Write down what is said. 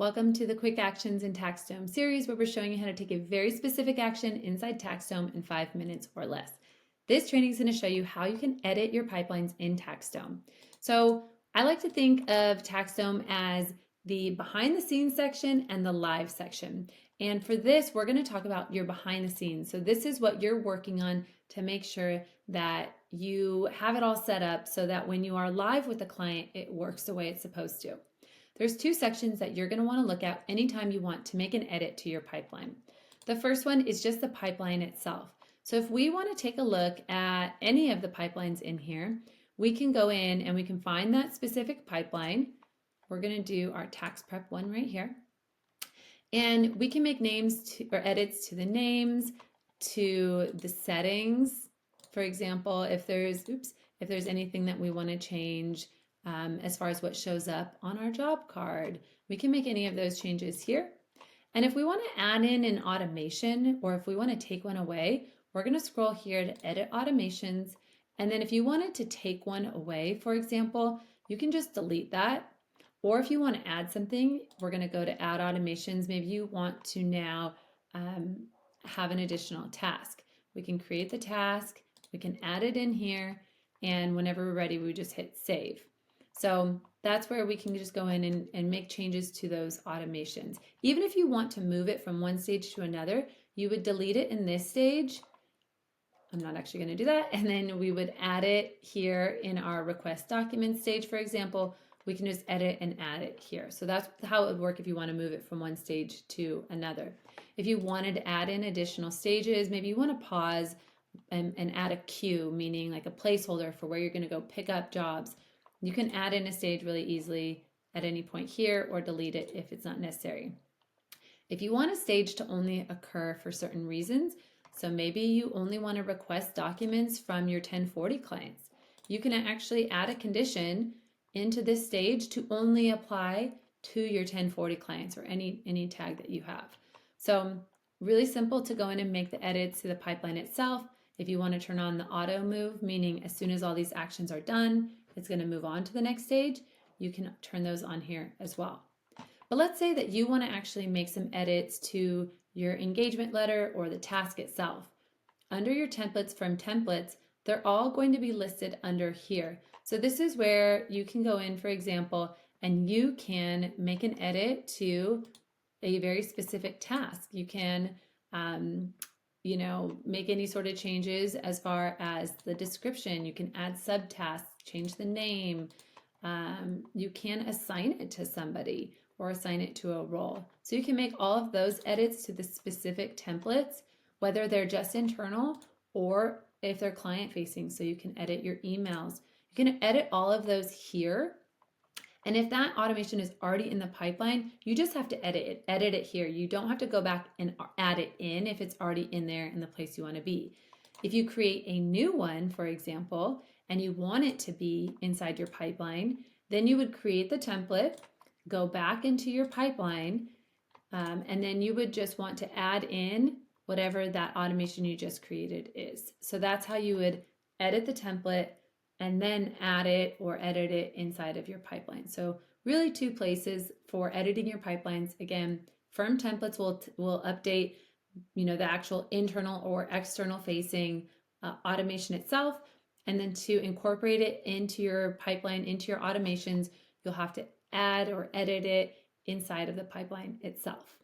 Welcome to the Quick Actions in TaxDome series where we're showing you how to take a very specific action inside TaxDome in 5 minutes or less. This training is going to show you how you can edit your pipelines in TaxDome. So I like to think of TaxDome as the behind the scenes section and the live section. And for this, we're going to talk about your behind the scenes. So this is what you're working on to make sure that you have it all set up so that when you are live with the client, it works the way it's supposed to. There's two sections that you're going to want to look at anytime you want to make an edit to your pipeline. The first one is just the pipeline itself. So if we want to take a look at any of the pipelines in here, we can go in and we can find that specific pipeline. We're going to do our tax prep one right here. And we can make names or edits to the names, to the settings. For example, if there's anything that we want to change, as far as what shows up on our job card, we can make any of those changes here. And if we want to add in an automation or if we want to take one away, we're going to scroll here to edit automations. And then if you wanted to take one away, for example, you can just delete that. Or if you want to add something, we're going to go to add automations. Maybe you want to now have an additional task. We can create the task, we can add it in here, and whenever we're ready, we just hit save. So that's where we can just go in and make changes to those automations. Even if you want to move it from one stage to another, you would delete it in this stage. I'm not actually going to do that. And then we would add it here in our request document stage, for example. We can just edit and add it here. So that's how it would work if you want to move it from one stage to another. If you wanted to add in additional stages, maybe you want to pause and add a queue, meaning like a placeholder for where you're going to go pick up jobs. You can add in a stage really easily at any point here or delete it if it's not necessary. If you want a stage to only occur for certain reasons, so maybe you only want to request documents from your 1040 clients, you can actually add a condition into this stage to only apply to your 1040 clients or any tag that you have. So really simple to go in and make the edits to the pipeline itself. If you want to turn on the auto move, meaning as soon as all these actions are done, it's going to move on to the next stage, you can turn those on here as well. But let's say that you want to actually make some edits to your engagement letter or the task itself. Under your templates from templates, they're all going to be listed under here. So this is where you can go in, for example, and you can make an edit to a very specific task. You can make any sort of changes as far as the description. You can add subtasks, change the name. You can assign it to somebody or assign it to a role. So you can make all of those edits to the specific templates, whether they're just internal or if they're client facing. So you can edit your emails. You can edit all of those here. And if that automation is already in the pipeline, you just have to edit it here. You don't have to go back and add it in if it's already in there in the place you want to be. If you create a new one, for example, and you want it to be inside your pipeline, then you would create the template, go back into your pipeline, and then you would just want to add in whatever that automation you just created is. So that's how you would edit the template and then add it or edit it inside of your pipeline. So really two places for editing your pipelines. Again, firm templates will update the actual internal or external facing automation itself. And then to incorporate it into your pipeline, into your automations, you'll have to add or edit it inside of the pipeline itself.